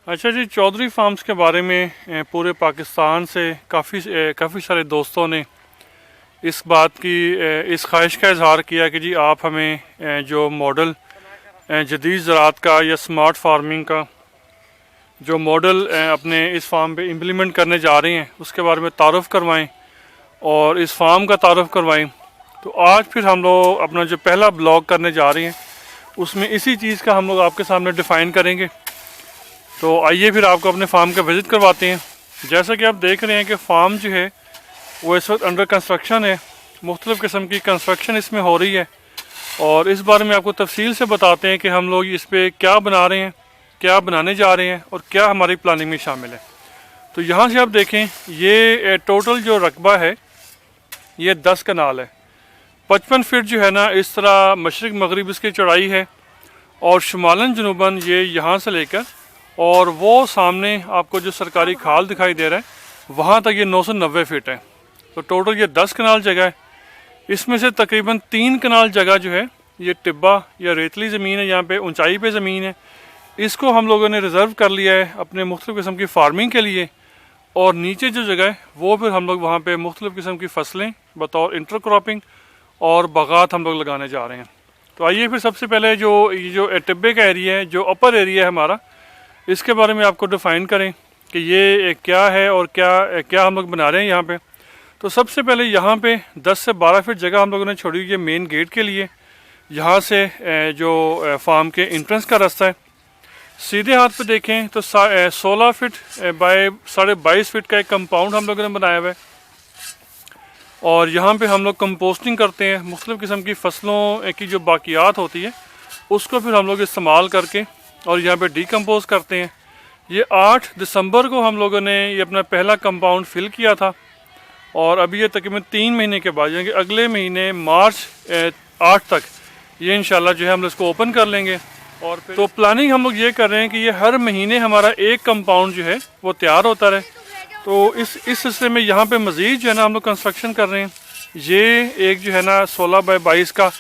अच्छा जी, चौधरी फार्म्स के बारे में पूरे पाकिस्तान से काफ़ी सारे दोस्तों ने इस बात की इस ख्वाहिश का इजहार किया कि जी आप हमें जो मॉडल जदीद ज़राअत का या स्मार्ट फार्मिंग का जो मॉडल अपने इस फार्म पे इम्प्लीमेंट करने जा रहे हैं उसके बारे में तारुफ़ करवाएं और इस फार्म का तारुफ़ करवाएं। तो आज फिर हम लोग अपना जो पहला ब्लॉग करने जा रहे हैं उसमें इसी चीज़ का हम लोग आपके सामने डिफ़ाइन करेंगे। तो आइए फिर आपको अपने फार्म का विज़िट करवाते हैं। जैसा कि आप देख रहे हैं कि फार्म जो है वो इस वक्त अंडर कंस्ट्रक्शन है, मुख्तलिफ़ किस्म की कंस्ट्रक्शन इसमें हो रही है और इस बारे में आपको तफसील से बताते हैं कि हम लोग इस पर क्या बना रहे हैं, क्या बनाने जा रहे हैं और क्या हमारी प्लानिंग में शामिल है। तो यहाँ से आप देखें, ये टोटल जो रकबा है ये 10 कनाल है। 55 फीट जो है ना, इस तरह मशरक़ मगरिब इसकी चौड़ाई है और शुमालन जनूबन ये यहाँ से लेकर और वो सामने आपको जो सरकारी खाल दिखाई दे रहा है वहाँ तक ये 990 फीट है। तो टोटल ये 10 कनाल जगह है। इसमें से तकरीबन 3 कनाल जगह जो है ये टिब्बा या रेतली ज़मीन है, यहाँ पे ऊंचाई पे ज़मीन है। इसको हम लोगों ने रिज़र्व कर लिया है अपने मुख्तलिफ़ किस्म की फार्मिंग के लिए और नीचे जो जगह है वो फिर हम लोग वहाँ पे मुख्तलिफ़ किस्म की फसलें बतौर इंटरक्रॉपिंग और बागात हम लोग लगाने जा रहे हैं। तो आइए फिर सबसे पहले जो टिब्बे का एरिया है, जो अपर एरिया है हमारा, इसके बारे में आपको डिफ़ाइन करें कि ये क्या है और क्या क्या हम लोग बना रहे हैं यहाँ पे। तो सबसे पहले यहाँ पे 10 से 12 फीट जगह हम लोगों ने छोड़ी हुई है मेन गेट के लिए। यहाँ से जो फार्म के इंट्रेंस का रास्ता है, सीधे हाथ पे देखें तो 16 फीट बाय 22.5 फीट का एक कंपाउंड हम लोगों ने बनाया हुआ है और यहाँ पे हम लोग कंपोस्टिंग करते हैं। मुख्तलिफ़ किस्म की फसलों की जो बाकियात होती है उसको फिर हम लोग इस्तेमाल करके और यहाँ पे डीकम्पोज करते हैं। ये 8 दिसंबर को हम लोगों ने ये अपना पहला कंपाउंड फिल किया था और अभी ये तकरीबन 3 महीने के बाद यानी कि अगले महीने मार्च 8 तक ये इंशाल्लाह जो है हम लोग इसको ओपन कर लेंगे। और फिर तो प्लानिंग हम लोग ये कर रहे हैं कि ये हर महीने हमारा एक कंपाउंड जो है वो तैयार होता रहे। तो इस हिस्से में यहाँ पे मज़ीद जो है ना हम लोग कंस्ट्रक्शन कर रहे हैं। ये एक जो है ना 16 बाय 22 का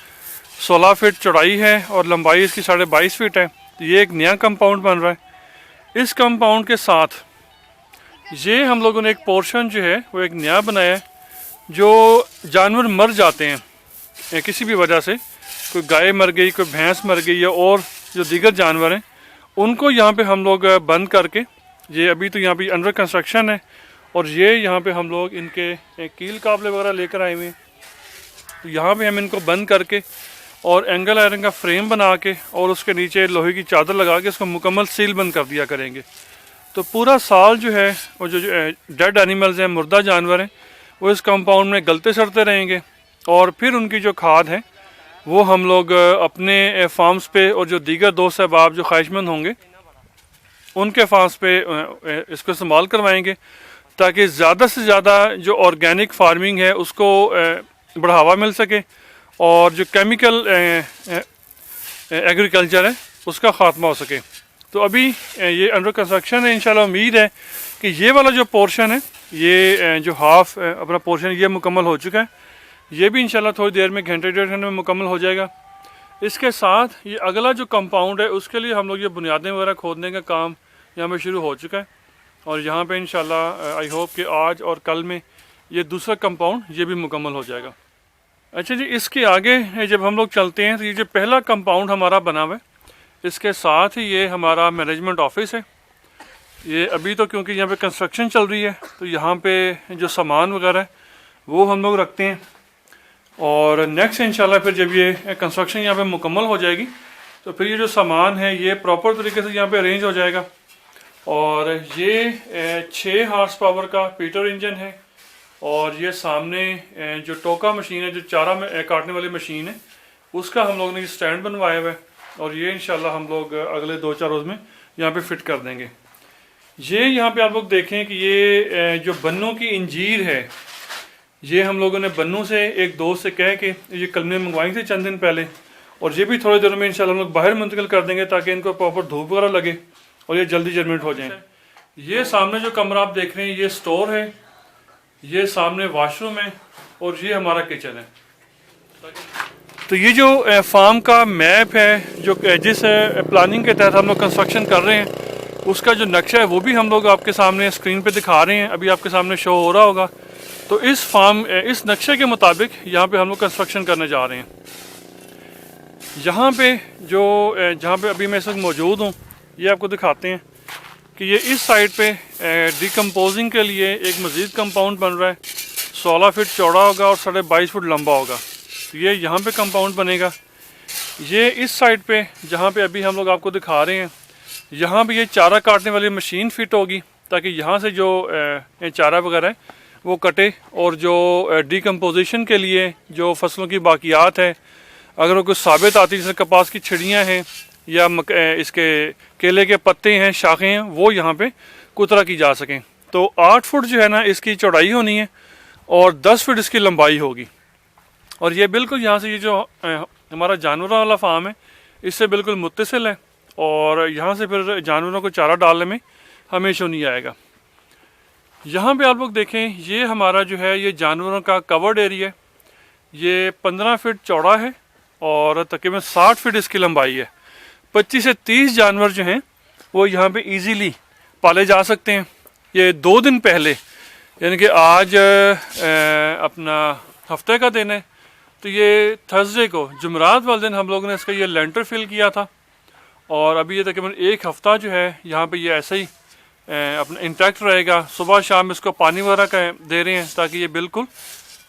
16 फीट चौड़ाई है और लंबाई इसकी 22.5 फीट है। तो ये एक नया कंपाउंड बन रहा है। इस कंपाउंड के साथ ये हम लोगों ने एक पोर्शन जो है वो एक नया बनाया है। जो जानवर मर जाते हैं किसी भी वजह से, कोई गाय मर गई, कोई भैंस मर गई या और जो दीगर जानवर हैं, उनको यहाँ पे हम लोग बंद करके, ये अभी तो यहाँ पे अंडर कंस्ट्रक्शन है और ये यहाँ पे हम लोग इनके कील काबले वगैरह लेकर आए हुए हैं। तो यहाँ पे हम इनको बंद करके और एंगल आयरन का फ्रेम बना के और उसके नीचे लोहे की चादर लगा के इसको मुकम्मल सील बंद कर दिया करेंगे। तो पूरा साल जो है वो जो डेड एनिमल्स हैं, मुर्दा जानवर हैं, वो इस कंपाउंड में गलते सड़ते रहेंगे और फिर उनकी जो खाद है वो हम लोग अपने फार्म्स पे और जो दीगर दोस्त अहबाब जो ख्वाहिशमंद होंगे उनके फार्म्स पे इसको इस्तेमाल करवाएंगे ताकि ज़्यादा से ज़्यादा जो ऑर्गेनिक फार्मिंग है उसको बढ़ावा मिल सके और जो केमिकल एग्रीकल्चर है उसका ख़ात्मा हो सके। तो अभी ये अंडर कंस्ट्रक्शन है। इंशाल्लाह उम्मीद है कि ये वाला जो पोर्शन है, ये जो हाफ अपना पोर्शन ये मुकम्मल हो चुका है। ये भी इंशाल्लाह थोड़ी देर में घंटे 1.5 घंटे में मुकम्मल हो जाएगा। इसके साथ ये अगला जो कंपाउंड है उसके लिए हम लोग ये बुनियादें वगैरह खोदने का काम यहाँ पे शुरू हो चुका है और यहाँ पे इंशाल्लाह आई होप कि आज और कल में ये दूसरा कंपाउंड ये भी मुकम्मल हो जाएगा। अच्छा जी, इसके आगे जब हम लोग चलते हैं तो ये जो पहला कंपाउंड हमारा बना हुआ है, इसके साथ ही ये हमारा मैनेजमेंट ऑफिस है। ये अभी तो क्योंकि यहाँ पे कंस्ट्रक्शन चल रही है तो यहाँ पे जो सामान वगैरह है वो हम लोग रखते हैं और नेक्स्ट इंशाल्लाह फिर जब ये कंस्ट्रक्शन यहाँ पे मुकम्मल हो जाएगी तो फिर ये जो सामान है ये प्रॉपर तरीके से यहाँ पे अरेंज हो जाएगा। और ये 6 हॉर्स पावर का पीटर इंजन है और ये सामने जो टोका मशीन है, जो चारा काटने वाली मशीन है, उसका हम लोगों ने स्टैंड बनवाया हुआ है और ये इंशाल्लाह हम लोग अगले 2-4 रोज़ में यहाँ पे फिट कर देंगे। ये यहाँ पे आप लोग देखें कि ये जो बन्नों की इंजीर है, ये हम लोगों ने बन्नों से एक दोस्त से कह के ये कलमे मंगवाई थी चंद दिन पहले और ये भी थोड़ी देर में इंशाल्लाह हम लोग बाहर मुंतकिल कर देंगे ताकि इनको प्रॉपर धूप वगैरह लगे और ये जल्दी जर्मिनेट हो जाएँ। ये सामने जो कमरा आप देख रहे हैं ये स्टोर है, ये सामने वॉशरूम है और ये हमारा किचन है। तो ये जो फार्म का मैप है जो जिस प्लानिंग के तहत हम लोग कंस्ट्रक्शन कर रहे हैं, उसका जो नक्शा है वो भी हम लोग आपके सामने स्क्रीन पे दिखा रहे हैं, अभी आपके सामने शो हो रहा होगा। तो इस नक्शे के मुताबिक यहाँ पे हम लोग कंस्ट्रक्शन करने जा रहे हैं। यहाँ पे जहाँ पे अभी मैं इस वक्त मौजूद हूँ, ये आपको दिखाते हैं कि ये इस साइड पे डिकम्पोजिंग के लिए एक मज़ीद कंपाउंड बन रहा है। 16 फीट चौड़ा होगा और 22.5 फुट लंबा होगा। तो ये यहाँ पे कंपाउंड बनेगा। ये इस साइड पे जहाँ पे अभी हम लोग आपको दिखा रहे हैं, यहाँ पे ये चारा काटने वाली मशीन फिट होगी, ताकि यहाँ से जो चारा वगैरह है वो कटे, और जो डिकम्पोजिशन के लिए जो फसलों की बाकियात है, अगर वो कुछ साबित आती है जैसे कपास की छिड़ियाँ हैं या इसके केले के पत्ते हैं, शाखें हैं, वो यहाँ पे कुतरा की जा सकें। तो 8 फुट जो है ना इसकी चौड़ाई होनी है और 10 फुट इसकी लंबाई होगी। और ये बिल्कुल यहाँ से ये जो हमारा जानवरों वाला फार्म है इससे बिल्कुल मुत्तसिल है, और यहाँ से फिर जानवरों को चारा डालने में हमेशा नहीं आएगा। यहाँ पे आप लोग देखें, ये हमारा जो है ये जानवरों का कवर्ड एरिया है। ये 15 फीट चौड़ा है और तकरीबन 60 फीट इसकी लंबाई है। 25 से 30 जानवर जो हैं वो यहाँ पे इजीली पाले जा सकते हैं। ये 2 दिन पहले, यानी कि आज अपना हफ्ते का दिन है, तो ये थर्सडे को जुमेरात वाले दिन हम लोगों ने इसका ये लेंटर फिल किया था, और अभी ये तकरीबन 1 हफ्ता जो है यहाँ पे ये ऐसे ही अपना इंटैक्ट रहेगा। सुबह शाम इसको पानी वगैरह का दे रहे हैं ताकि ये बिल्कुल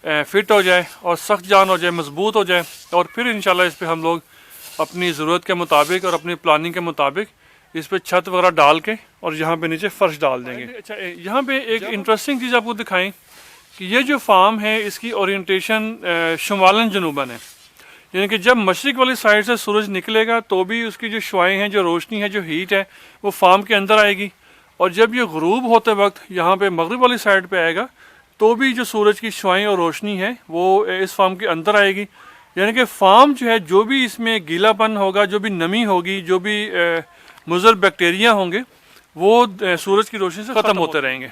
फिट हो जाए और सख्त जान हो जाए, मजबूत हो जाए, और फिर इंशाल्लाह इस पर हम लोग अपनी ज़रूरत के मुताबिक और अपनी प्लानिंग के मुताबिक इस पर छत वगैरह डाल के और यहाँ पे नीचे फर्श डाल देंगे। अच्छा, यहाँ पे एक इंटरेस्टिंग चीज़ आपको दिखाएं कि ये जो फार्म है इसकी ओरिएंटेशन शुमालन जनूबन है, यानी कि जब मशरिक वाली साइड से सूरज निकलेगा तो भी उसकी जो शुआएँ हैं, जो रोशनी है, जो हीट है, वो फार्म के अंदर आएगी, और जब ये गुरूब होते वक्त यहाँ पे मगरिब वाली साइड पे आएगा तो भी जो सूरज की शुआएँ और रोशनी है वो इस फार्म के अंदर आएगी। यानी कि फार्म जो है, जो भी इसमें गीलापन होगा, जो भी नमी होगी, जो भी मुज़र बैक्टीरिया होंगे, वो सूरज की रोशनी से ख़त्म होते रहेंगे।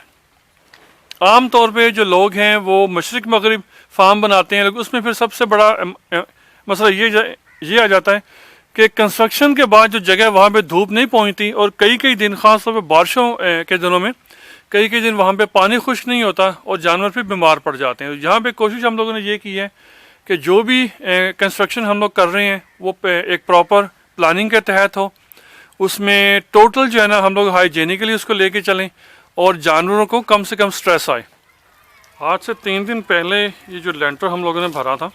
आम तौर पे जो लोग हैं वो मशरिक मगरिब फार्म बनाते हैं, लेकिन उसमें फिर सबसे बड़ा मसला ये आ जाता है कि कंस्ट्रक्शन के बाद जो जगह वहाँ पे धूप नहीं पहुँचती, और कई दिन, ख़ास तौर पे बारिशों के दिनों में कई दिन वहाँ पे पानी खुश्क नहीं होता और जानवर फिर बीमार पड़ जाते हैं। यहाँ पे कोशिश हम लोगों ने ये की है कि जो भी कंस्ट्रक्शन हम लोग कर रहे हैं वो एक प्रॉपर प्लानिंग के तहत हो, उसमें टोटल जो है ना हम लोग हाइजीनिकली उसको लेके चलें और जानवरों को कम से कम स्ट्रेस आए। आज से 3 दिन पहले ये जो लेंटर हम लोगों ने भरा था,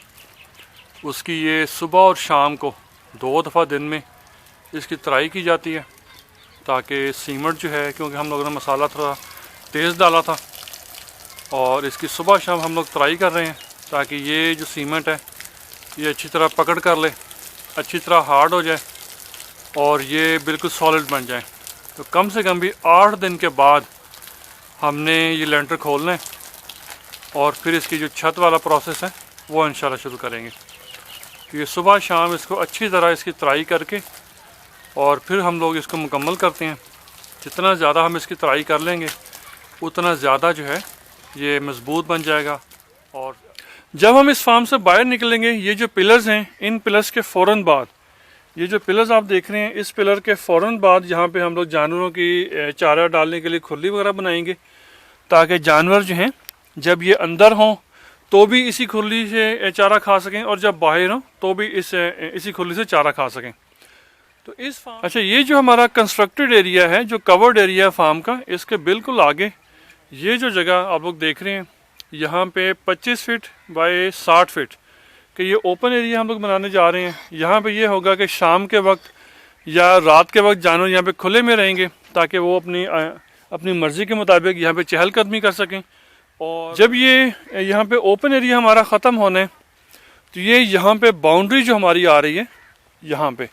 उसकी ये सुबह और शाम को 2 दफ़ा दिन में इसकी तराई की जाती है, ताकि सीमेंट जो है, क्योंकि हम लोगों ने मसाला थोड़ा तेज़ डाला था, और इसकी सुबह शाम हम लोग तराई कर रहे हैं ताकि ये जो सीमेंट है ये अच्छी तरह पकड़ कर ले, अच्छी तरह हार्ड हो जाए और ये बिल्कुल सॉलिड बन जाए। तो कम से कम भी 8 दिन के बाद हमने ये लेंटर खोलना है, और फिर इसकी जो छत वाला प्रोसेस है वो इंशाल्लाह शुरू करेंगे। तो ये सुबह शाम इसको अच्छी तरह इसकी तराई करके और फिर हम लोग इसको मुकम्मल करते हैं। जितना ज़्यादा हम इसकी तराई कर लेंगे उतना ज़्यादा जो है ये मजबूत बन जाएगा। और जब हम इस फार्म से बाहर निकलेंगे, ये जो पिलर्स हैं, इन पिलर्स के फ़ौरन बाद, ये जो पिलर्स आप देख रहे हैं, इस पिलर के फ़ौरन बाद यहाँ पे हम लोग जानवरों की चारा डालने के लिए खुली वगैरह बनाएंगे, ताकि जानवर जो हैं जब ये अंदर हों तो भी इसी खुली से चारा खा सकें, और जब बाहर हों तो भी इसी खुली से चारा खा सकें। तो इस फार्म, अच्छा, ये जो हमारा कंस्ट्रक्टेड एरिया है, जो कवर्ड एरिया है फार्म का, इसके बिल्कुल आगे ये जो जगह आप लोग देख रहे हैं, यहाँ पे 25 फीट बाय 60 फीट कि ये ओपन एरिया हम लोग बनाने जा रहे हैं। यहाँ पे ये होगा कि शाम के वक्त या रात के वक्त जानवर यहाँ पे खुले में रहेंगे, ताकि वो अपनी मर्ज़ी के मुताबिक यहाँ पे चहलकदमी कर सकें। और जब ये यहाँ पे ओपन एरिया हमारा ख़त्म होना है, तो ये यहाँ पे बाउंड्री जो हमारी आ रही है, यहाँ पे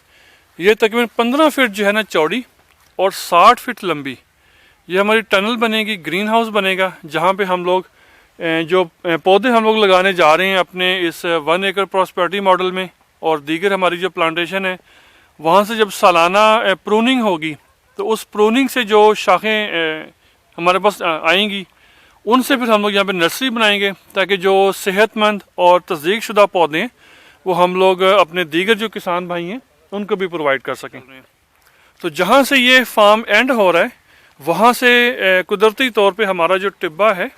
ये तकरीबन 15 फीट जो है ना चौड़ी और 60 फीट लंबी, ये हमारी टनल बनेगी, ग्रीन हाउस बनेगा, जहाँ पे हम लोग जो पौधे हम लोग लगाने जा रहे हैं अपने इस 1 एकड़ प्रॉस्पेरिटी मॉडल में, और दीगर हमारी जो प्लांटेशन है, वहाँ से जब सालाना प्रूनिंग होगी तो उस प्रूनिंग से जो शाखें हमारे पास आएंगी, उनसे फिर हम लोग यहाँ पे नर्सरी बनाएंगे, ताकि जो सेहतमंद और तस्दीक शुदा पौधे हैं वो हम लोग अपने दीगर जो किसान भाई हैं उनको भी प्रोवाइड कर सकें। तो जहाँ से ये फार्म एंड हो रहा है वहाँ से कुदरती तौर पे हमारा जो टिब्बा है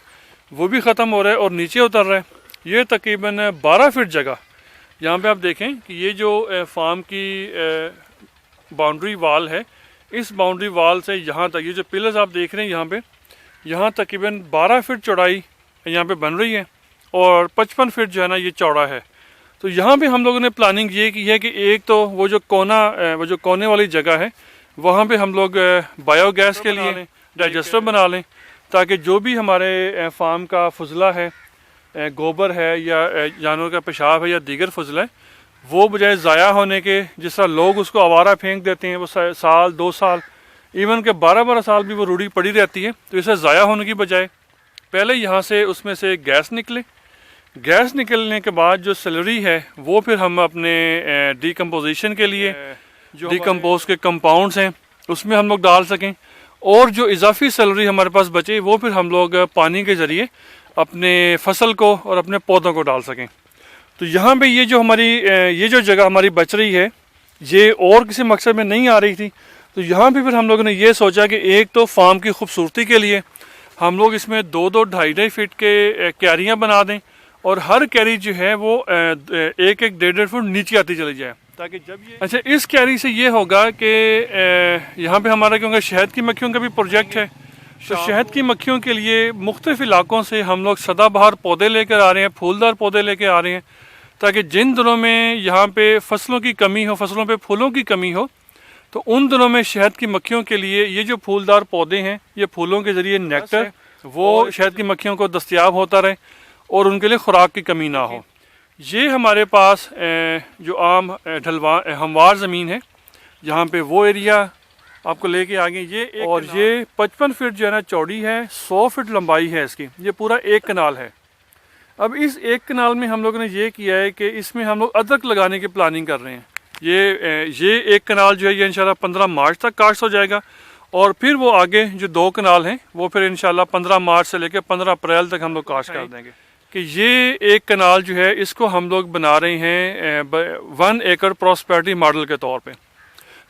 वो भी ख़त्म हो रहा है और नीचे उतर रहा है। ये तकरीबन 12 फीट जगह, यहाँ पे आप देखें कि ये जो फार्म की बाउंड्री वाल है, इस बाउंड्री वाल से यहाँ तक ये जो पिलर्स आप देख रहे हैं यहाँ पे, यहाँ तकरीबन 12 फीट चौड़ाई यहाँ पे बन रही है और 55 फीट जो है ना ये चौड़ा है। तो यहाँ पे हम लोगों ने प्लानिंग ये की है कि एक तो वो जो कोने वाली जगह है वहाँ पे हम लोग बायोगैस के लिए डाइजेस्टर बना लें, ताकि जो भी हमारे फार्म का फजला है, गोबर है या जानवर का पेशाब है या दीगर फजला है, वो बजाय ज़ाया होने के, जिस तरह लोग उसको आवारा फेंक देते हैं, वो साल 2 साल इवन के 12-12 साल भी वो रूढ़ी पड़ी रहती है, तो इसे ज़ाया होने की बजाय पहले यहाँ से उसमें से गैस निकले। गैस निकलने के बाद जो सैलरी है वो फिर हम अपने डिकम्पोजिशन के लिए जो डिकम्पोज के कंपाउंड्स हैं उसमें हम लोग डाल सकें, और जो इजाफी सैलरी हमारे पास बचे वो फिर हम लोग पानी के ज़रिए अपने फसल को और अपने पौधों को डाल सकें। तो यहाँ पे ये जो हमारी ये जो जगह हमारी बच रही है ये और किसी मकसद में नहीं आ रही थी, तो यहाँ पे फिर हम लोगों ने ये सोचा कि एक तो फार्म की खूबसूरती के लिए हम लोग इसमें 2-2, 2.5-2.5 फीट के क्यारियाँ बना दें और हर क्यारी जो है वो 1-1, 1.5 फुट नीचे आती चली जाए, ताकि जब ये अच्छा इस क्यारी से ये होगा कि यहाँ पे हमारा क्योंकि शहद की मक्खियों का भी प्रोजेक्ट है, तो शहद की मक्खियों के लिए मुख्तलिफ इलाकों से हम लोग सदाबहार पौधे लेकर आ रहे हैं, फूलदार पौधे लेकर आ रहे हैं, ताकि जिन दिनों में यहाँ पे फसलों की कमी हो, फसलों पे फूलों की कमी हो, तो उन दिनों में शहद की मक्खियों के लिए ये जो फूलदार पौधे हैं, ये फूलों के ज़रिए नेक्टर वो शहद की मक्खियों को दस्तयाब होता रहे और उनके लिए खुराक की कमी ना हो। ये हमारे पास जो आम हमवार ज़मीन है, यहाँ पे वो एरिया आपको लेके आ गए ये और ये 55 फीट जो है ना चौड़ी है, 100 फीट लंबाई है इसकी, ये पूरा 1 कनाल है। अब इस 1 कनाल में हम लोगों ने ये किया है कि इसमें हम लोग अदरक लगाने की प्लानिंग कर रहे हैं। ये 1 कनाल जो है ये इंशाल्लाह 15 मार्च तक काश्त हो जाएगा और फिर वो आगे जो 2 कनाल हैं वो फिर इंशाल्लाह 15 मार्च से लेकर 15 अप्रैल तक हम लोग काश्त कर देंगे। कि ये 1 कनाल जो है इसको हम लोग बना रहे हैं 1 एकड़ प्रॉस्पेरिटी मॉडल के तौर पे,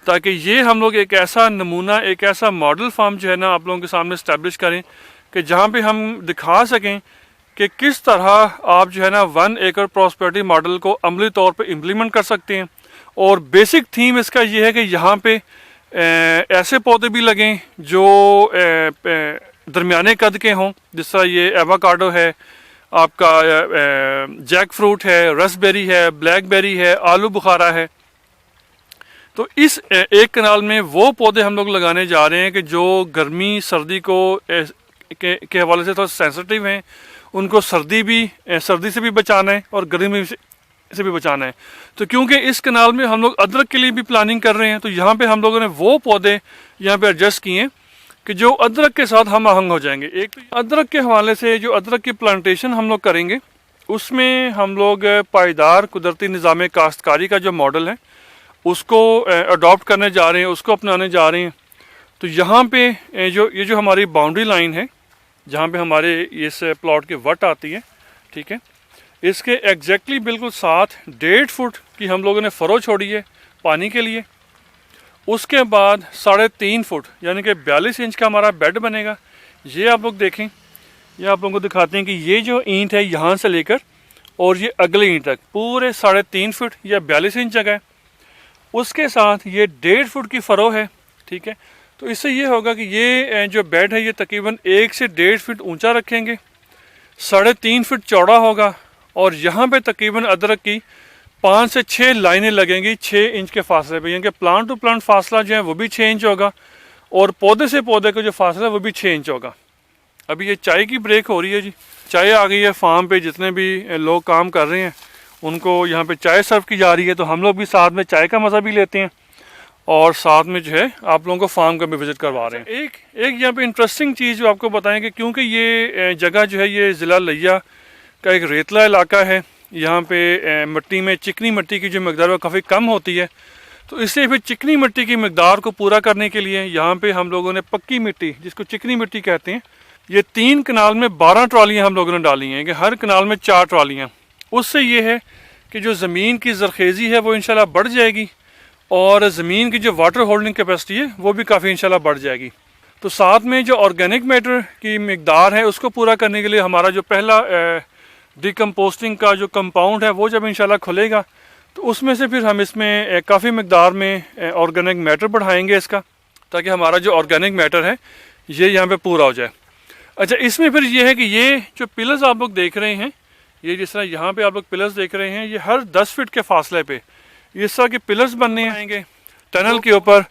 ताकि ये हम लोग एक ऐसा नमूना, एक ऐसा मॉडल फार्म जो है ना आप लोगों के सामने इस्टेब्लिश करें कि जहाँ पे हम दिखा सकें कि किस तरह आप जो है ना 1 एकड़ प्रॉस्पेरिटी मॉडल को अमली तौर पे इम्प्लीमेंट कर सकते हैं। और बेसिक थीम इसका ये है कि यहाँ पे ऐसे पौधे भी लगें जो दरमियाने कद के हों, जिस तरह ये एवोकाडो है, आपका जैक फ्रूट है, रसबेरी है, ब्लैकबेरी है, आलू बुखारा है। तो इस 1 कनाल में वो पौधे हम लोग लगाने जा रहे हैं कि जो गर्मी सर्दी को के हवाले से थोड़ा सेंसिटिव हैं, उनको सर्दी से भी बचाना है और गर्मी से भी बचाना है। तो क्योंकि इस कनाल में हम लोग अदरक के लिए भी प्लानिंग कर रहे हैं, तो यहाँ पे हम लोगों ने वो पौधे यहाँ पे एडजस्ट किए हैं कि जो अदरक के साथ हम आहंग हो जाएंगे। एक तो अदरक के हवाले से जो अदरक की प्लांटेशन हम लोग करेंगे उसमें हम लोग पायदार कुदरती निज़ाम काश्तकारी का जो मॉडल है उसको अडॉप्ट करने जा रहे हैं, उसको अपनाने जा रहे हैं। तो यहाँ पे ये जो हमारी बाउंड्री लाइन है, जहाँ पे हमारे इस प्लॉट की वट आती है, ठीक है, इसके एग्जैक्टली बिल्कुल साथ 1.5 फुट की हम लोगों ने फरो छोड़ी है पानी के लिए। उसके बाद 3.5 फुट यानी कि 42 इंच का हमारा बेड बनेगा। ये आप लोग देखें, ये आप लोगों को दिखाते हैं कि ये जो ईंट है यहाँ से लेकर और ये अगले ईंट तक पूरे 3.5 फुट या 42 इंच जगह है। उसके साथ ये 1.5 फुट की फरो है, ठीक है। तो इससे ये होगा कि ये जो बेड है ये तकरीबन 1 से 1.5 फीट ऊंचा रखेंगे, 3.5 फीट चौड़ा होगा और यहाँ पे तकरीबन अदरक की 5 से 6 लाइनें लगेंगी 6 इंच के फासले पे, यानी कि प्लांट टू प्लांट फासला जो है वो भी 6 इंच होगा और पौधे से पौधे का जो फासला है वो भी 6 इंच होगा। अभी ये चाय की ब्रेक हो रही है जी, चाय आ गई है फार्म पे, जितने भी लोग काम कर रहे हैं उनको यहाँ पे चाय सर्व की जा रही है, तो हम लोग भी साथ में चाय का मज़ा भी लेते हैं और साथ में जो है आप लोगों को फार्म का भी विज़िट करवा रहे हैं। एक यहाँ पे इंटरेस्टिंग चीज़ जो आपको बताएं कि क्योंकि ये जगह जो है ये ज़िला लिया का एक रेतला इलाका है, यहाँ पे मिट्टी में चिकनी मिट्टी की जो मकदार है काफ़ी कम होती है, तो इसलिए फिर चिकनी मिट्टी की मकदार को पूरा करने के लिए यहाँ पे हम लोगों ने पक्की मिट्टी, जिसको चिकनी मिट्टी कहते हैं, ये 3 कनाल में 12 ट्रालियाँ हम लोगों ने डाली हैं कि हर कनाल में 4 ट्रालियाँ। उससे ये है कि जो ज़मीन की ज़रखेज़ी है वो इंशाल्लाह बढ़ जाएगी और ज़मीन की जो वाटर होल्डिंग कैपेसिटी है वो भी काफ़ी इंशाल्लाह बढ़ जाएगी। तो साथ में जो ऑर्गेनिक मैटर की मिकदार है उसको पूरा करने के लिए हमारा जो पहला डिकम्पोस्टिंग का जो कंपाउंड है वो जब इंशाल्लाह खुलेगा तो उसमें से फिर हम इसमें काफ़ी मिकदार में ऑर्गेनिक मैटर बढ़ाएंगे इसका, ताकि हमारा जो ऑर्गेनिक मैटर है ये यहाँ पे पूरा हो जाए। अच्छा, इसमें फिर ये है कि ये जो पिलर्स आप लोग देख रहे हैं, ये जिस तरह यहाँ पे आप लोग पिलर्स देख रहे हैं, ये हर 10 फीट के फासले पे इस तरह के पिलर्स बनने आएंगे। टनल के ऊपर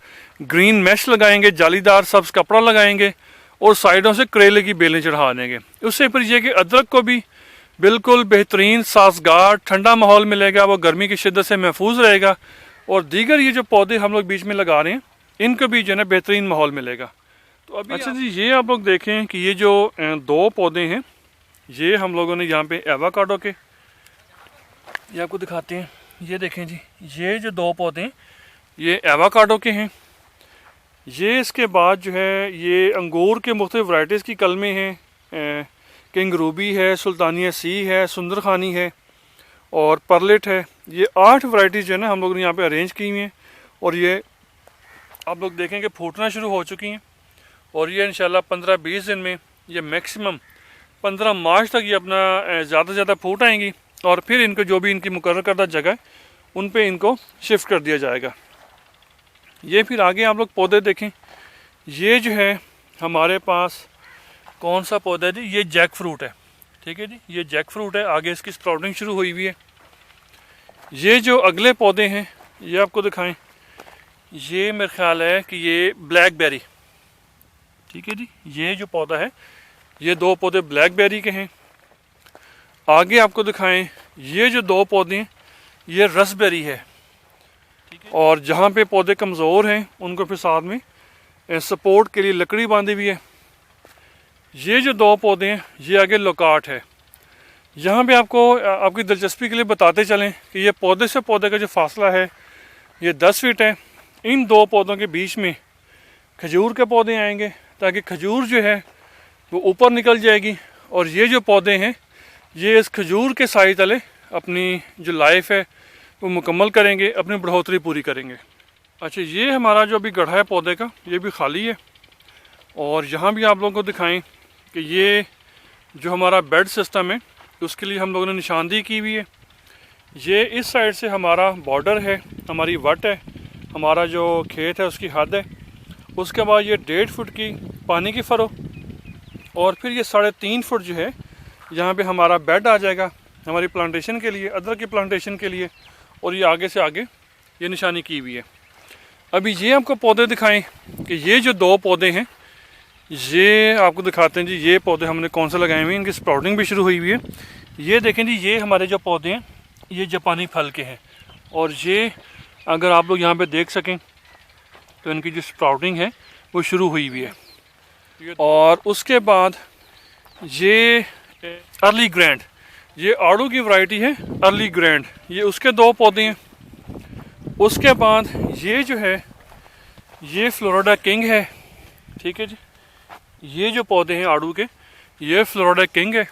ग्रीन मैश लगाएंगे, जालीदार सब्ज कपड़ा लगाएंगे और साइडों से करेले की बेलें चढ़ा देंगे। उससे फिर ये कि अदरक को भी बिल्कुल बेहतरीन साजगार ठंडा माहौल मिलेगा, वो गर्मी की शिद्दत से महफूज रहेगा और दीगर ये जो पौधे हम लोग बीच में लगा रहे हैं इनको भी जो है ना बेहतरीन माहौल मिलेगा। तो अभी अच्छा जी, ये आप लोग देखें कि ये जो 2 पौधे हैं ये हम लोगों ने यहाँ पे एवोकाडो के, ये आपको दिखाते हैं। ये देखें जी, ये जो 2 पौधे हैं ये एवोकाडो के हैं। ये इसके बाद जो है ये अंगूर के मुख्तलिफ वैराइटीज़ की कलमें हैं, किंग रूबी है, सुल्तानिया सी है, सुंदर खानी है और परलेट है। ये 8 वैराइटीज़ जो है ना हम लोगों ने यहाँ पे अरेंज की हुई हैं और ये आप लोग देखें कि फूटना शुरू हो चुकी हैं और ये इंशाल्लाह 15-20 दिन में, ये मैक्सिमम 15 मार्च तक ये अपना ज़्यादा से ज़्यादा फूट आएंगी और फिर इनको जो भी इनकी मुकर्रर करदा जगह है उन पे इनको शिफ्ट कर दिया जाएगा। ये फिर आगे आप लोग पौधे देखें, ये जो है हमारे पास कौन सा पौधा है जी, ये जैक फ्रूट है। ठीक है जी, ये जैक फ्रूट है, आगे इसकी स्प्राउटिंग शुरू हुई हुई है। ये जो अगले पौधे हैं ये आपको दिखाएं, ये मेरे ख्याल है कि ये ब्लैकबेरी। ठीक है जी, ये जो पौधा है ये 2 पौधे ब्लैकबेरी के हैं। आगे आपको दिखाएं, ये जो 2 पौधे हैं ये रसबेरी है। और जहाँ पे पौधे कमज़ोर हैं उनको फिर साथ में सपोर्ट के लिए लकड़ी बांधी हुई है। ये जो 2 पौधे हैं ये आगे लोकाट है। यहाँ पे आपको आपकी दिलचस्पी के लिए बताते चलें कि ये पौधे से पौधे का जो फासला है ये 10 फीट है। इन 2 पौधों के बीच में खजूर के पौधे आएंगे ताकि खजूर जो है वो ऊपर निकल जाएगी और ये जो पौधे हैं ये इस खजूर के साए तले अपनी जो लाइफ है वो मुकम्मल करेंगे, अपनी बढ़ोतरी पूरी करेंगे। अच्छा, ये हमारा जो अभी गड्ढा है पौधे का ये भी खाली है और यहाँ भी आप लोगों को दिखाएं कि ये जो हमारा बेड सिस्टम है उसके लिए हम लोगों ने निशानदेही की हुई है। ये इस साइड से हमारा बॉर्डर है, हमारी वट है, हमारा जो खेत है उसकी हद है। उसके बाद ये 1.5 फुट की पानी की फरो और फिर ये 3.5 फुट जो है यहाँ पे हमारा बेड आ जाएगा हमारी प्लांटेशन के लिए, अदरक की प्लांटेशन के लिए। और ये आगे से आगे ये निशानी की हुई है। अभी ये आपको पौधे दिखाएं कि ये जो 2 पौधे हैं ये आपको दिखाते हैं जी। ये पौधे हमने कौन से लगाए हुए हैं, इनकी स्प्राउटिंग भी शुरू हुई हुई है। ये देखें जी, ये हमारे जो पौधे हैं ये जापानी फल के हैं और ये अगर आप लोग यहाँ पे देख सकें तो इनकी जो स्प्राउटिंग है वो शुरू हुई हुई है। और उसके बाद ये अर्ली ग्रैंड, ये आड़ू की वैरायटी है अर्ली ग्रैंड, ये उसके 2 पौधे हैं। उसके बाद ये जो है ये फ्लोरिडा किंग है। ठीक है जी, ये जो पौधे हैं आड़ू के ये फ्लोरिडा किंग है।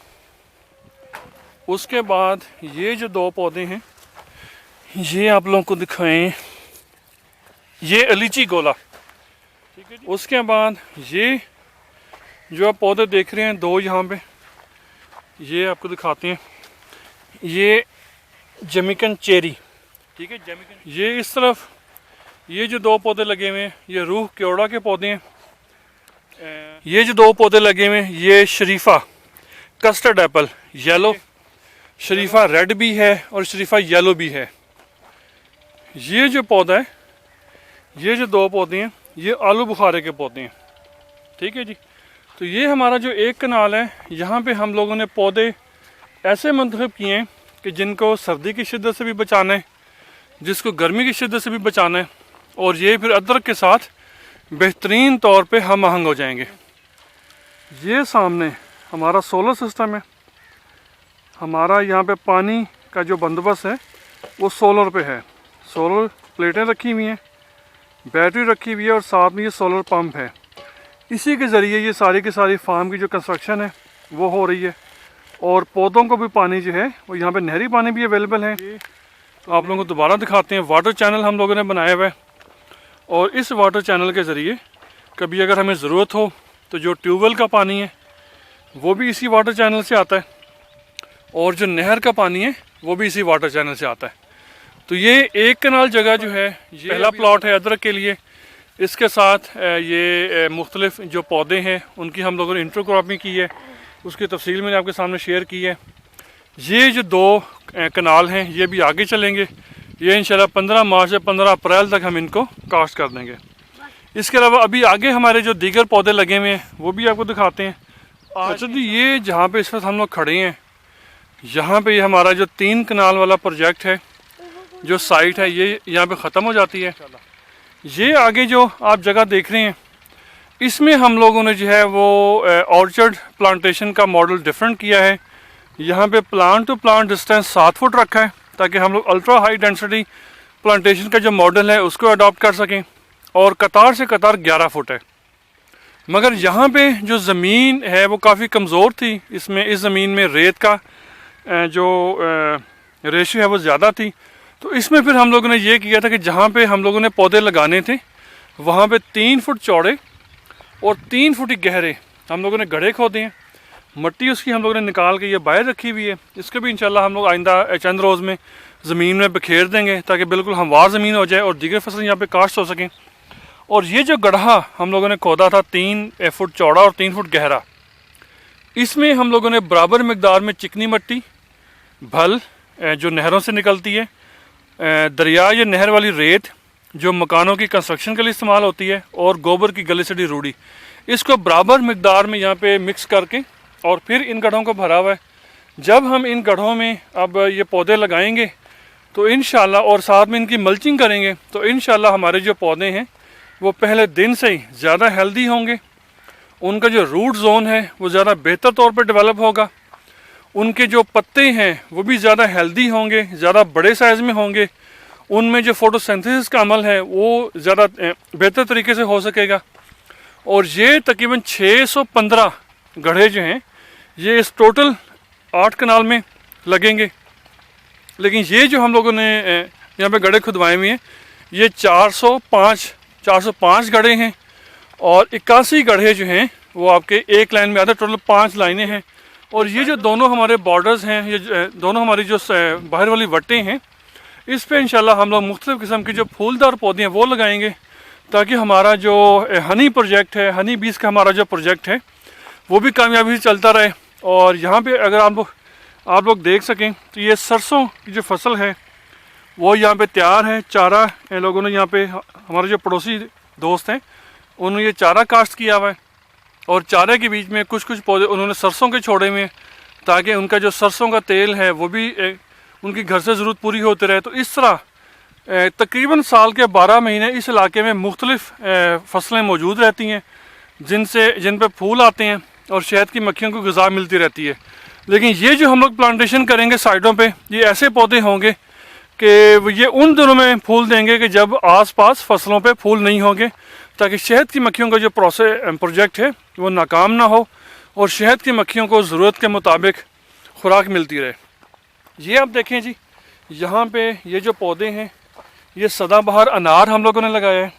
उसके बाद ये जो 2 पौधे हैं ये आप लोगों को दिखाएं, ये अलीची गोला। ठीक है जी, उसके बाद ये जो आप पौधे देख रहे हैं 2 यहाँ पे, ये आपको दिखाते हैं, ये जमिकन चेरी। ठीक है, जमिकन। ये इस तरफ ये जो 2 पौधे लगे हुए हैं ये रूह केवड़ा के पौधे हैं। ये जो 2 पौधे लगे हुए हैं ये शरीफा कस्टर्ड एप्पल येलो, शरीफा रेड भी है और शरीफा येलो भी है। ये जो पौधा है ये जो 2 पौधे हैं ये आलू बुखारे के पौधे हैं। ठीक है जी, तो ये हमारा जो एक कनाल है यहाँ पे हम लोगों ने पौधे ऐसे मंतखब किए हैं कि जिनको सर्दी की शिद्दत से भी बचाना है, जिसको गर्मी की शिद्दत से भी बचाना है और ये फिर अदरक के साथ बेहतरीन तौर पे हम आहंग हो जाएंगे। ये सामने हमारा सोलर सिस्टम है। हमारा यहाँ पे पानी का जो बंदोबस्त है वो सोलर पे है। सोलर प्लेटें रखी हुई हैं, बैटरी रखी हुई है और साथ में ये सोलर पंप है। इसी के ज़रिए ये सारी की सारी फार्म की जो कंस्ट्रक्शन है वो हो रही है और पौधों को भी पानी जो है वो यहाँ पे नहरी पानी भी अवेलेबल है। आप लोगों को दोबारा दिखाते हैं। वाटर चैनल हम लोगों ने बनाया हुआ है और इस वाटर चैनल के ज़रिए कभी अगर हमें ज़रूरत हो तो जो ट्यूबवेल का पानी है वो भी इसी वाटर चैनल से आता है और जो नहर का पानी है वो भी इसी वाटर चैनल से आता है। तो ये एक कनाल जगह जो है ये पहला प्लॉट है अदरक के लिए। इसके साथ ये मुख्तलिफ जो पौधे हैं उनकी हम लोगों ने इंटरक्रॉपिंग की है, उसकी तफसील मैंने आपके सामने शेयर की है। ये जो 2 कनाल हैं ये भी आगे चलेंगे, ये इंशाल्लाह 15 मार्च से 15 अप्रैल तक हम इनको कास्ट कर देंगे। इसके अलावा अभी आगे हमारे जो दीगर पौधे लगे हुए हैं वो भी आपको दिखाते हैं। अच्छा जी, ये जहाँ पे इस वक्त हम लोग खड़े हैं यहाँ पे हमारा जो 3 कनाल वाला प्रोजेक्ट है, जो साइट है ये यहाँ पे ख़त्म हो जाती है। ये आगे जो आप जगह देख रहे हैं इसमें हम लोगों ने जो है वो ऑर्चर्ड प्लांटेशन का मॉडल डिफरेंट किया है। यहाँ पे plant to plant distance 7 foot रखा है ताकि हम लोग अल्ट्रा हाई डेंसिटी प्लांटेशन का जो मॉडल है उसको अडॉप्ट कर सकें। और कतार से कतार 11 फुट है। मगर यहाँ पे जो ज़मीन है वो काफ़ी कमज़ोर थी, इसमें इस ज़मीन में रेत का जो रेशियो है वो ज़्यादा थी। तो इसमें फिर हम लोगों ने ये किया था कि जहाँ पे हम लोगों ने पौधे लगाने थे वहाँ पे 3 फुट चौड़े और 3 फुट ही गहरे हम लोगों ने गड्ढे खोदे हैं। मिट्टी उसकी हम लोगों ने निकाल के ये बाहर रखी हुई है। इसके भी इंशाल्लाह हम लोग आइंदा चंद रोज़ में ज़मीन में बखेर देंगे ताकि बिल्कुल हमवार ज़मीन हो जाए और दीगर फसल यहाँ पे काश्त हो सकें। और ये जो गड्ढा हम लोगों ने खोदा था 3 फुट चौड़ा और 3 फुट गहरा, इसमें हम लोगों ने बराबर मकदार में चिकनी मिट्टी, भल जो नहरों से निकलती है, दरिया या नहर वाली रेत जो मकानों की कंस्ट्रक्शन के लिए इस्तेमाल होती है, और गोबर की गली सड़ी रूढ़ी, इसको बराबर मकदार में यहाँ पे मिक्स करके और फिर इन गड्ढों को भरा हुआ है। जब हम इन गड्ढों में अब ये पौधे लगाएंगे तो इंशाल्लाह, और साथ में इनकी मल्चिंग करेंगे तो इंशाल्लाह हमारे जो पौधे हैं वो पहले दिन से ही ज़्यादा हेल्दी होंगे। उनका जो रूट जोन है वो ज़्यादा बेहतर तौर पर डेवलप होगा। उनके जो पत्ते हैं वो भी ज़्यादा हेल्दी होंगे, ज़्यादा बड़े साइज़ में होंगे। उनमें जो फोटोसिंथेसिस का अमल है वो ज़्यादा बेहतर तरीके से हो सकेगा। और ये तकरीबन 615 गड्ढे जो हैं ये इस टोटल 8 कनाल में लगेंगे। लेकिन ये जो हम लोगों ने यहाँ पे गड्ढे खुदवाए हुए हैं ये 405 गड्ढे हैं और 81 गड्ढे जो हैं वो आपके एक लाइन में आते हैं। टोटल 5 लाइनें हैं। और ये जो दोनों हमारे बॉर्डर्स हैं, ये दोनों हमारी जो बाहर वाली वट्टें हैं, इस पे इंशाल्लाह हम लोग मुख्तलिफ़ किस्म के जो फूलदार पौधे हैं वो लगाएंगे ताकि हमारा जो हनी प्रोजेक्ट है, हनी बीज का हमारा जो प्रोजेक्ट है वो भी कामयाबी से चलता रहे। और यहाँ पे अगर आप लोग देख सकें तो ये सरसों की जो फसल है वो यहाँ पे तैयार है। चारा लोगों ने यहाँ पे, हमारे जो पड़ोसी दोस्त हैं उन्होंने ये चारा काश्त किया हुआ है और चारे के बीच में कुछ पौधे उन्होंने सरसों के छोड़े हुए हैं ताकि उनका जो सरसों का तेल है वो भी उनकी घर से ज़रूरत पूरी होती रहे। तो इस तरह तकरीबन साल के 12 महीने इस इलाके में मुख्तलिफ़ फसलें मौजूद रहती हैं जिन पर फूल आते हैं और शहद की मक्खियों को ग़िज़ा मिलती रहती है। लेकिन ये जो हम लोग प्लांटेशन करेंगे साइडों पे, ये ऐसे पौधे होंगे कि ये उन दिनों में फूल देंगे कि जब आसपास फसलों पे फूल नहीं होंगे, ताकि शहद की मक्खियों का जो प्रोजेक्ट है वो नाकाम ना हो और शहद की मक्खियों को ज़रूरत के मुताबिक खुराक मिलती रहे। ये आप देखें जी, यहाँ पे ये जो पौधे हैं ये सदाबहार अनार हम लोगों ने लगाया है।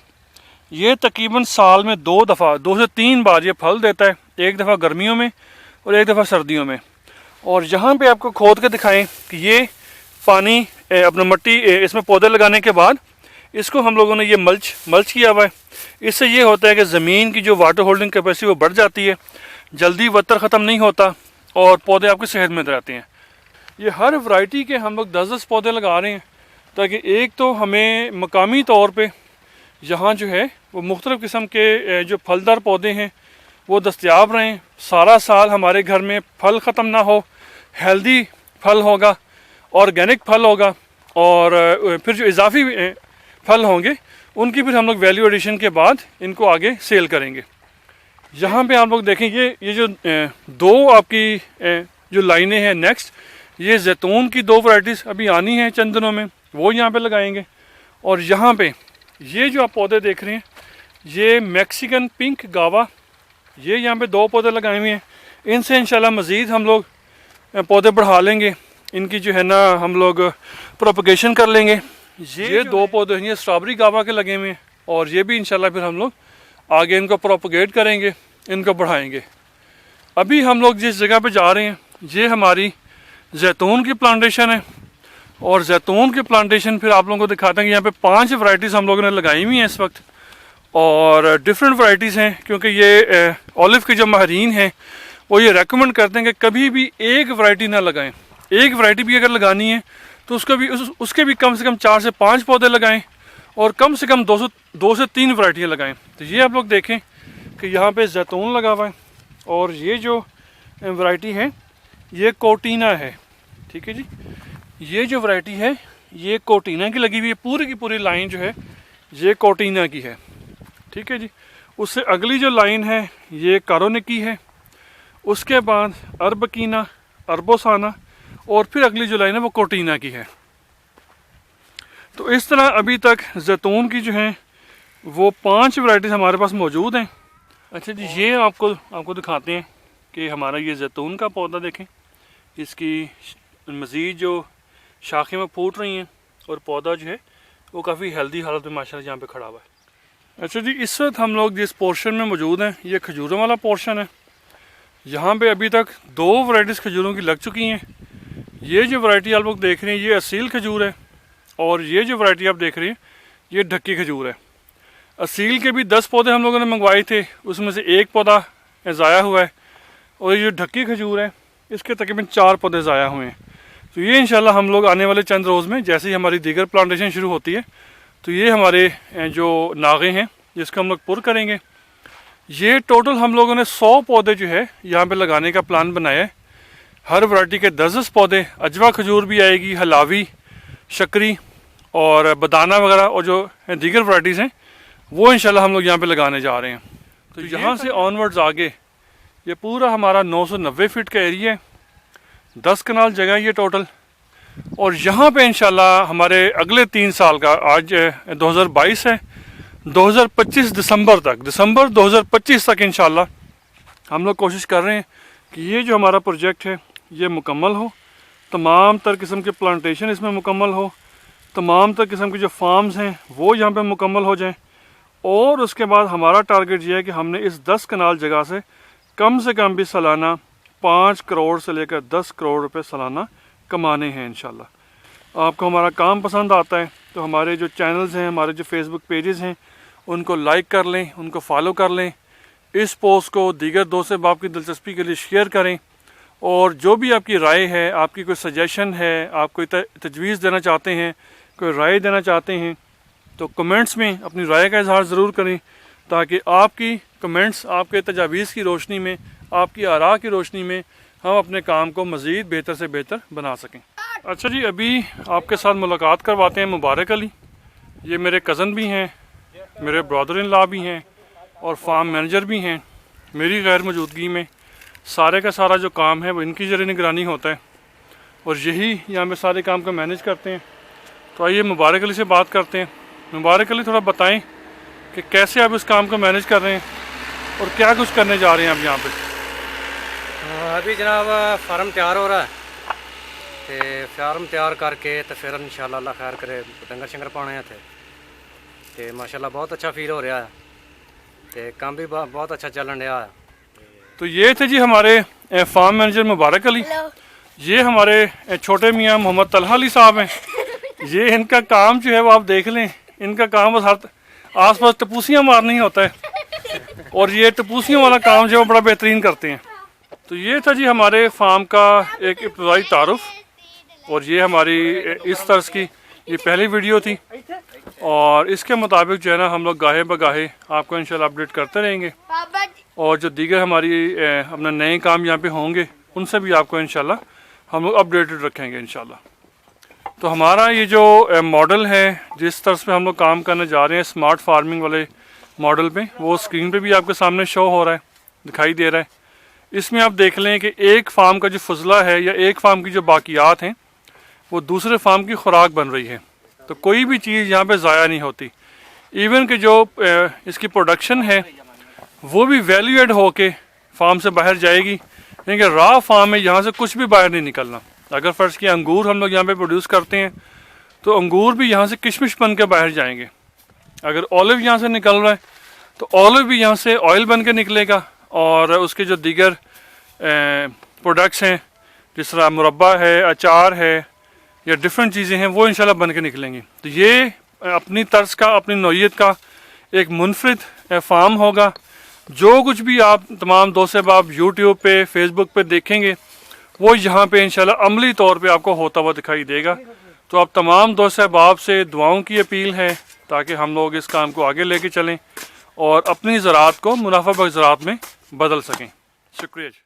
ये तकरीबन साल में 2 से 3 बार ये फल देता है, एक दफ़ा गर्मियों में और एक दफ़ा सर्दियों में। और यहाँ पे आपको खोद के दिखाएं कि ये पानी अपना मिट्टी इसमें पौधे लगाने के बाद इसको हम लोगों ने ये मल्च किया हुआ है। इससे ये होता है कि ज़मीन की जो वाटर होल्डिंग कैपेसिटी वो बढ़ जाती है, जल्दी वतर ख़त्म नहीं होता और पौधे आपके सेहतमंद रहते हैं। ये हर वैरायटी के हम लोग 10-10 पौधे लगा रहे हैं ताकि एक तो हमें मकामी तौर पे यहाँ जो है वो मुख्तलिफ़ किस्म के जो फलदार पौधे हैं वो दस्तयाब रहें। सारा साल हमारे घर में फल ख़त्म ना हो, हेल्दी फल होगा, ऑर्गेनिक फल होगा और फिर जो इजाफी फल होंगे उनकी फिर हम लोग वैल्यू एडिशन के बाद इनको आगे सेल करेंगे। यहाँ पे आप लोग देखें ये जो 2 आपकी जो लाइनें हैं नेक्स्ट, ये जैतून की 2 वैरायटीज़ अभी आनी हैं चंद दिनों में, वो यहाँ पे लगाएंगे। और यहाँ पे ये जो आप पौधे देख रहे हैं ये मैक्सिकन पिंक गावा, ये यहाँ पे 2 पौधे लगाए हुए हैं। इनसे इंशाल्लाह मज़ीद हम लोग पौधे बढ़ा लेंगे। इनकी जो है ना हम लोग प्रोपगेशन कर लेंगे। ये 2 पौधे हैं, ये स्ट्रॉबेरी गावा के लगे हुए हैं और ये भी इंशाल्लाह फिर हम लोग आगे इनको प्रोपगेट करेंगे, इनको बढ़ाएंगे। अभी हम लोग जिस जगह पे जा रहे हैं ये हमारी जैतून की प्लांटेशन है और जैतून की प्लांटेशन फिर आप लोगों को दिखाते हैं कि यहाँ पे 5 वैरायटीज़ हम लोगों ने लगाई हुई हैं इस वक्त और डिफरेंट वैरायटीज़ हैं, क्योंकि ये ऑलिव के जो माहरीन हैं वो ये रेकमेंड करते हैं कि कभी भी एक वैरायटी ना लगाएं। एक वैरायटी भी अगर लगानी है तो उसके भी कम से कम 4 से 5 पौधे लगाएं और कम से कम 2 से 3 वैरायटियाँ लगाएं। तो ये आप लोग देखें कि यहाँ पे जैतून लगा हुआ है और ये जो वैरायटी है ये कोटीना है, ठीक है जी। ये जो वैरायटी है ये कोटीना की लगी हुई है, पूरी की पूरी लाइन जो है ये कोटीना की है, ठीक है जी। उससे अगली जो लाइन है ये कारोनिकी है, उसके बाद अरबकीना, अरबोसाना और फिर अगली जो लाइन है वो कोटीना की है। तो इस तरह अभी तक जैतून की जो है वो 5 वैरायटीज़ हमारे पास मौजूद हैं। अच्छा जी, ये आपको दिखाते हैं कि हमारा ये जैतून का पौधा देखें, इसकी मज़ीद जो शाखें में फूट रही हैं और पौधा जो है वो काफ़ी हेल्दी हालत में माशाल्लाह यहाँ पे खड़ा हुआ है। अच्छा जी, इस वक्त हम लोग जिस पोर्शन में मौजूद हैं ये खजूरों वाला पोर्शन है। यहाँ पे अभी तक 2 वैरायटीज़ खजूरों की लग चुकी हैं। ये जो वैरायटी आप लोग देख रहे हैं ये असील खजूर है और ये जो वैरायटी आप देख रहे हैं ये ढक्की खजूर है। असील के भी 10 पौधे हम लोगों ने मंगवाए थे, उसमें से 1 पौधा ज़ाया हुआ है और ये जो ढक्की खजूर है इसके तकरीबन 4 पौधे ज़ाया हुए हैं। तो ये इंशाल्लाह हम लोग आने वाले चंद रोज़ में जैसे ही हमारी दीगर प्लांटेशन शुरू होती है तो ये हमारे जो नागे हैं जिसको हम लोग पुर करेंगे। ये टोटल हम लोगों ने 100 पौधे जो है यहाँ पे लगाने का प्लान बनाया है। हर वैरायटी के 10-10 पौधे, अजवा खजूर भी आएगी, हलावी, शक्री और बदाना वगैरह और जो दीगर वैरायटीज़ हैं वो इंशाल्लाह हम लोग यहाँ पे लगाने जा रहे हैं। तो यहाँ से ऑनवर्ड्स आगे ये पूरा हमारा 990 फीट का एरिया है, 10 कनाल जगह है ये टोटल। और यहाँ पे इंशाल्लाह हमारे अगले 3 साल का, आज 2022 है, 2025 दिसंबर 2025 तक इंशाल्लाह हम लोग कोशिश कर रहे हैं कि ये जो हमारा प्रोजेक्ट है ये मुकम्मल हो, तमाम तर किस्म के प्लांटेशन इसमें मुकम्मल हो, तमाम तर किस्म के जो फार्म्स हैं वो यहाँ पे मुकम्मल हो जाएं। और उसके बाद हमारा टारगेट ये है कि हमने इस 10 कनाल जगह से कम भी सालाना 5 करोड़ से लेकर 10 करोड़ रुपए सालाना कमाने हैं इंशाल्लाह। आपको हमारा काम पसंद आता है तो हमारे जो चैनल्स हैं, हमारे जो फेसबुक पेजेस हैं उनको लाइक कर लें, उनको फॉलो कर लें, इस पोस्ट को दीगर दोस्त बाप की दिलचस्पी के लिए शेयर करें। और जो भी आपकी राय है, आपकी कोई सजेशन है, आप कोई तजवीज़ देना चाहते हैं, कोई राय देना चाहते हैं तो कमेंट्स में अपनी राय का इजहार ज़रूर करें ताकि आपकी कमेंट्स, आपके तजावीज़ की रोशनी में, आपकी आरा की रोशनी में हम अपने काम को मज़ीद बेहतर से बेहतर बना सकें। अच्छा जी, अभी आपके साथ मुलाकात करवाते हैं मुबारक अली। ये मेरे कज़न भी हैं, मेरे ब्रदर इन लॉ भी हैं और फार्म मैनेजर भी हैं। मेरी गैर मौजूदगी में सारे का सारा जो काम है वो इनकी ज़रिए निगरानी होता है और यही यहाँ पे सारे काम को मैनेज करते हैं। तो आइए मुबारक अली से बात करते हैं। मुबारक अली, थोड़ा बताएं कि कैसे आप इस काम को मैनेज कर रहे हैं और क्या कुछ करने जा रहे हैं आप यहाँ पे। अभी जनाब फार्म तैयार हो रहा है, तो फार्म तैयार करके तो फिर इंशाल्लाह अल्लाह खैर करे डंगर शंगर पाने थे, तो माशाल्लाह बहुत अच्छा फील हो रहा है, तो काम भी बहुत अच्छा चलन रहा है। तो ये थे जी हमारे फार्म मैनेजर मुबारक अली। ये हमारे छोटे मियाँ मोहम्मद तलहा अली साहब हैं। ये इनका काम जो है वो आप देख लें, इनका काम बस हर आस पास टपूसियाँ मारना ही होता है और ये टपूसियों वाला काम जो है वो बड़ा बेहतरीन करते हैं। तो ये था जी हमारे फार्म का एक इब्तदाई तारुफ और ये हमारी इस तर्ज की ये पहली वीडियो थी और इसके मुताबिक जो है ना हम लोग गाहे बगाहे आपको इंशाल्लाह अपडेट करते रहेंगे और जो दीगर हमारी अपना नए काम यहाँ पे होंगे उनसे भी आपको इंशाल्लाह हम लोग अपडेटेड रखेंगे इंशाल्लाह। तो हमारा ये जो मॉडल है, जिस तरह पे हम लोग काम करने जा रहे हैं स्मार्ट फार्मिंग वाले मॉडल पे, वो स्क्रीन पे भी आपके सामने शो हो रहा है, दिखाई दे रहा है। इसमें आप देख लें कि एक फार्म का जो फजला है या एक फार्म की जो बाकियात हैं वो दूसरे फार्म की खुराक बन रही है। तो कोई भी चीज़ यहाँ पे ज़ाया नहीं होती। इवन कि जो इसकी प्रोडक्शन है वो भी वैल्यू एड होके फार्म से बाहर जाएगी, क्योंकि रॉ फार्म में यहाँ से कुछ भी बाहर नहीं निकलना। अगर फ़र्ज़ किया अंगूर हम लोग यहाँ पे प्रोड्यूस करते हैं तो अंगूर भी यहाँ से किशमिश बन के बाहर जाएंगे। अगर ऑलिव यहाँ से निकल रहा है तो ऑलिव भी यहाँ से ऑयल बन के निकलेगा, और उसके जो दीगर प्रोडक्ट्स हैं जिस तरह मुरब्बा है, अचार है या डिफरेंट चीज़ें हैं, वो इंशाल्लाह बन के निकलेंगी। तो ये अपनी तर्ज का, अपनी नौइयत का एक मुनफरिद फार्म होगा। जो कुछ भी आप तमाम दोस्त अहबाब यूट्यूब पे, फेसबुक पे देखेंगे वो यहाँ पे इंशाल्लाह अमली तौर पे आपको होता हुआ दिखाई देगा। तो आप तमाम दोस्त अहबाब से दुआओं की अपील है ताकि हम लोग इस काम को आगे लेके चलें और अपनी ज़राअत को मुनाफा बख्श ज़राअत में बदल सकें। शुक्रिया जी।